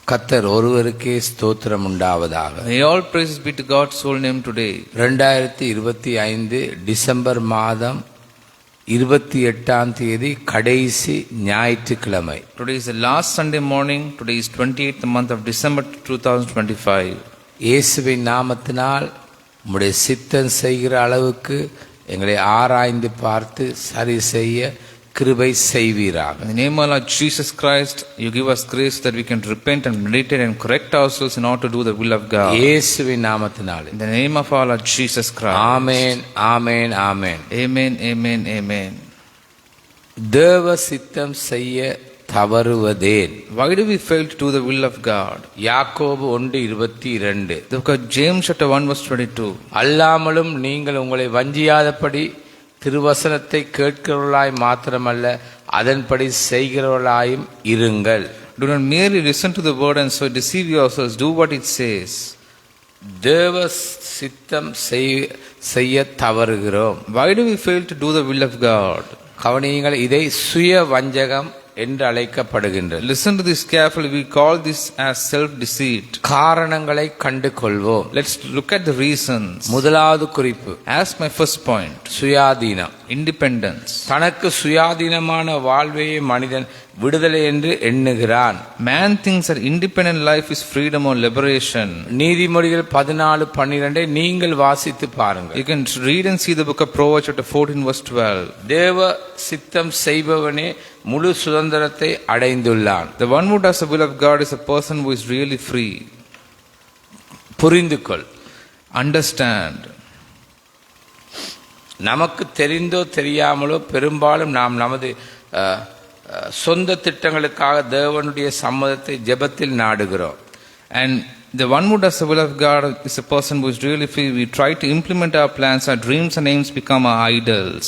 கர்த்தர் ஒருவருக்கே ஸ்தோத்திரம் உண்டாவதாக. May all praises be to God's holy name today. 2025 December மாதம் 28ஆம் தேதி கடைசி ஞாயிற்றுக்கிழமை. Today is the last Sunday morning. Today is 28th month of December 2025. இயேசுவின் நாமத்தினால் உம்முடைய சித்தம் செய்கிற அளவுக்கு எங்களை ஆராய்ந்து பார்த்து சரி செய்ய கிருபை செய்வீராக. In the name of Lord Jesus Christ, you give us grace that we can repent and meditate and correct ourselves in order to do the will of God. இயேசுவின் நாமத்தினாலே. In the name of our Lord Jesus Christ. Amen, amen, amen. Amen, amen, amen. தேவ சித்தம் செய்ய தவறுவதேன்? Why do we fail to do the will of God? யாக்கோபு 1:22. The book of James chapter 1 verse 22. அல்லாமலும் நீங்கள் உங்களை வஞ்சியாதபடி திருவசனத்தை கேட்கிறவர்களாய் மாத்திரமல்ல அதன்படி செய்கிறவர்களாயும் இருங்கள். Do not merely listen to the word and so deceive yourselves. Do what it says. தேவ சித்தம் செய்ய தவறுகிறோம். Why do we fail to do the will of God? கவனியுங்கள், இதை சுய வஞ்சகம் என்று அழைக்கப்படுகின்றது. Listen to this carefully. We call this as self-deceit. காரணங்களை கண்டு கொள்வோம். Let's look at the reasons. முதலாவது குறிப்பு, As my first point, சுயாதீனம். independence. தனக்கு சுயாதீனமான வாழ்வையே மனிதன் விடுதலை என்று எண்ணுகிறான். Man thinks that independent life is freedom or liberation. நீதிமொழிகள் 14:12 நீங்கள் வாசித்து பாருங்கள். You can read and see the book of Proverbs chapter 14 verse 12. தேவ சித்தம் செய்பவனே முழு சுதந்திரத்தை அடைந்துள்ளான். The one who does the will of God is a person who is really free. புரிந்துகொள், understand. நமக்கு தெரிந்தோ தெரியாமலோ பெரும்பாலும் நாம் நமது சொந்த திட்டங்களுக்காக தேவனுடைய சம்மதத்தை ஜெபத்தில் நாடுகிறோம். And the one who does the will of God is a person who is really free. We try to implement our plans. Our dreams and aims become our idols.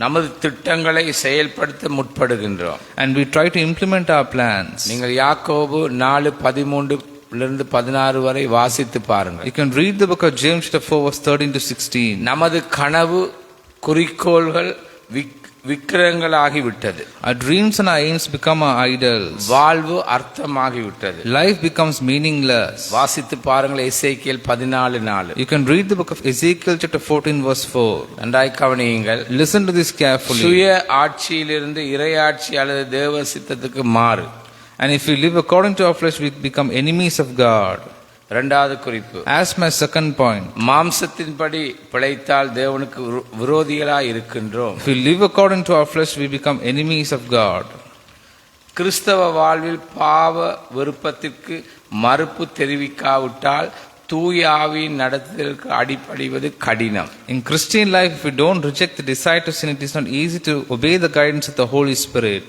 நமது திட்டங்களை செயல்படுத்த முற்படுகின்றோம். And we try to implement our plans. நீங்கள் யாக்கோபு 4:13-16 வரை வாசித்து பாருங்கள். You can read the book of James chapter 4 verse 13 to 16. நமது கனவு குறிக்கோள்கள் விக்கிரகங்களாகிவிட்டது. Our dreams and our aims become our idols. வாழ்வு அர்த்தமாகிவிட்டது. Life becomes meaningless. வாசித்து பாருங்கள் எசேக்கியேல் 14:4. You can read the book of Ezekiel chapter 14 verse 4. நன்றாய் கவனியுங்கள். Listen to this carefully. சுய ஆட்சியிலிருந்து இறையாட்சி அல்லது தேவ சித்தத்துக்கு மாறு. And if we live according to our flesh, we become enemies of God. இரண்டாவது குறிப்பு, As my second point, மாம்சத்தின்படி பிழைத்தால் தேவனுக்கு விரோதிகளாய் இருக்கின்றோம். if we live according to our flesh, we become enemies of God. கிறிஸ்தவ வாழ்வில் பாவ விருப்பத்திற்கு மறுப்பு தெரிவிக்காவிட்டால் தூய ஆவியின் நடத்துதலுக்கு அடிபணிவது கடினம். In Christian life, if we don't reject the desire to sin, it is not easy to obey the guidance of the Holy Spirit.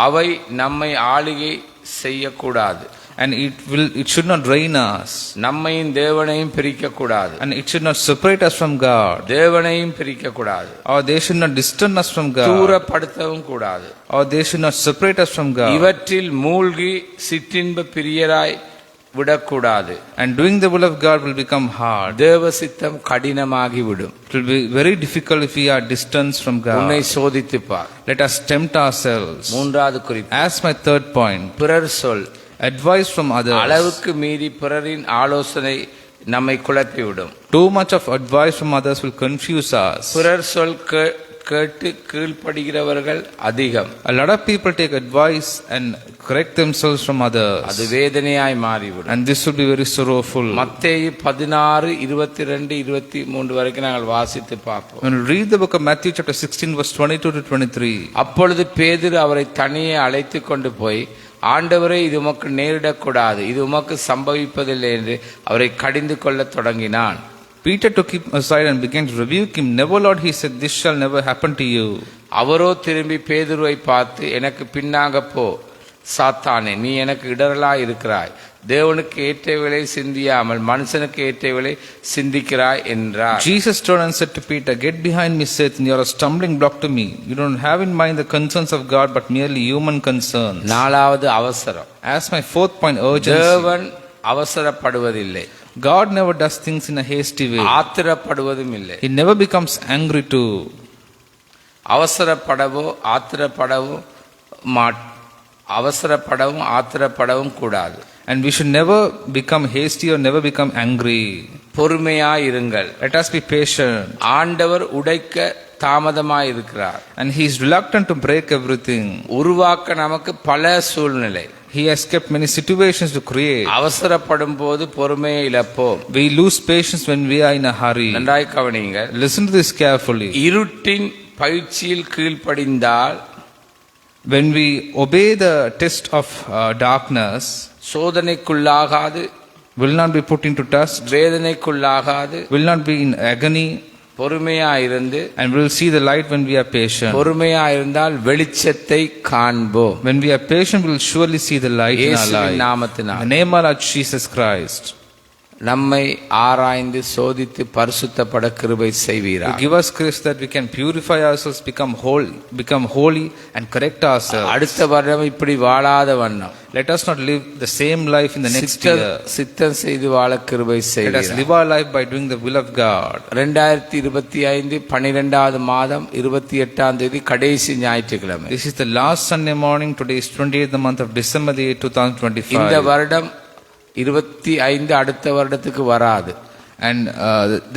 அவை நம்மை ஆளுகை செய்யக்கூடாது. And it should not drain us. நம்மையும் தேவனையும் பிரிக்கக்கூடாது. And it should not separate us from God. தேவனையும் பிரிக்கக்கூடாது. Or they should not distance us from God. தூரப்படுத்தவும் கூடாது. Or they should not separate us from God. இவற்றில் மூழ்கி சிற்றின்ப பிரியராய் விடக்கூடாது. And doing the will of God will become hard. தேவ சித்தம் கடினமாகிவிடும். It will be very difficult if we are distanced from God. உன்னை சோதித்து பார். Let us tempt ourselves. மூன்றாவது குறிப்பு, As my third point, பிறர் சொல். advice from others. அளவுக்கு மீறி பிறரின் ஆலோசனை நம்மை குழப்பிவிடும். Too much of advice from others will confuse us. பிறர் சொல் கேட்டு கீழ்ப்படுகிறவர்கள் அதிகம். A lot of people take advice and correct themselves from others. அது வேதனையாய் மாறிவிடும். And this will be very sorrowful. மத்தேயு 16:22-23 வரைக்கும் நாங்கள் வாசித்து பார்ப்போம். When we read the book of Matthew chapter 16 verse 22 to 23. அப்பொழுது பேதுரு அவரை தனியே அழைத்து கொண்டு போய், ஆண்டவரே, இது உமக்கு நேரிடக்கூடாது, இது உமக்கு சம்பவிப்பதில்லை என்று அவரை கடிந்து கொள்ள தொடங்கினான். Peter took him aside and began to rebuke him. Never, Lord, he said, this shall never happen to you. அவரோ திரும்பி பேதுருவை பார்த்து, எனக்கு பின்னாக போ சாத்தானே, நீ எனக்கு இடரலாய் இருக்கிறாய். தேவனுக்கு ஏற்றவைகளை சிந்தியாமல் மனுஷனுக்கு ஏற்றவைகளை சிந்திக்கிறாய் என்றார். Jesus turned and said to Peter, get behind me, Satan, you are a stumbling block to me. You don't have in mind the concerns of God but merely human concerns. நாலாவது அவசரம். As my fourth point, urgency. தேவன் அவசரப்படுவதில்லை. God never does things in a hasty way. ஆத்திரப்படுவதும் இல்லை. He never becomes angry too. அவசரப்படவோ ஆத்திரப்படவோ அவசரப்படவும் ஆத்திரப்படவும் கூடாது. And we should never become hasty or never become angry. பொறுமையாயிருங்கள். Let us be patient. ஆண்டவர் உடைக்க தாமதமாயிருக்கிறார். And he is reluctant to break everything. உருவாக்க நமக்கு பல சூழ்நிலை. He has kept many situations to create. அவசரப்படும் போது பொறுமையை இழப்போம். We lose patience when we are in a hurry. நன்றாய் கவனிங்க. Listen to this carefully. இருட்டின் பயிற்சியில் கீழ்ப்படிந்தால், When we obey the test of darkness, சோதனைக்குள்ளாகாது, will not be put into test, வேதனைக்குள்ளாகாது, will not be in agony, பொறுமையாயிருந்து, and will see the light when we are patient. பொறுமையாயிருந்தால் வெளிச்சத்தை காண்போம். When we are patient, we will surely see the light in our இயேசுவின் life. In நாமத்தினால் the name of Lord Jesus Christ. நம்மை ஆராய்ந்து சோதித்து பரிசுத்தப்பட கிருபை செய்வீராக. To give us grace that we can purify ourselves, become holy and correct ourselves. அடுத்த வருடம் இப்படி வாழாத வண்ணம் Let us not live the same life in the next year. சித்தம் செய்து வாழ கிருபை Let us செய்வீராக. live our life by doing the will of God. 2025 12வது மாதம் 28ஆம் தேதி கடைசி ஞாயிற்றுக்கிழமை. This is the last Sunday morning. Today is 28th the month of December the year இந்த 2025. வருடம் 25 அடுத்த வருடத்துக்கு வராது. And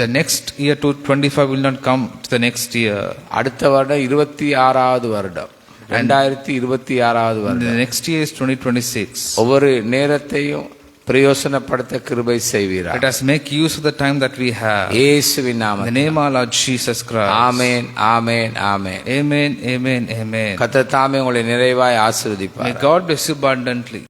the next year to 25 will not come to the next year. அடுத்த வருடம் 26வது வருடம், 2026வது And வருடம். the next year is 2026. ஒவ்வொரு நேரத்தையும் பிரயோசனப்படுத்த கிருபை செய்வீராக. Let us make use of the time that we have. இயேசுவின் In the நாமத்தில். name of our Lord Jesus Christ. Amen, amen, amen. Amen, amen, amen. கர்த்தர் தாமே உங்களை நிறைவாய் May ஆசீர்வதிப்பார். God bless you abundantly.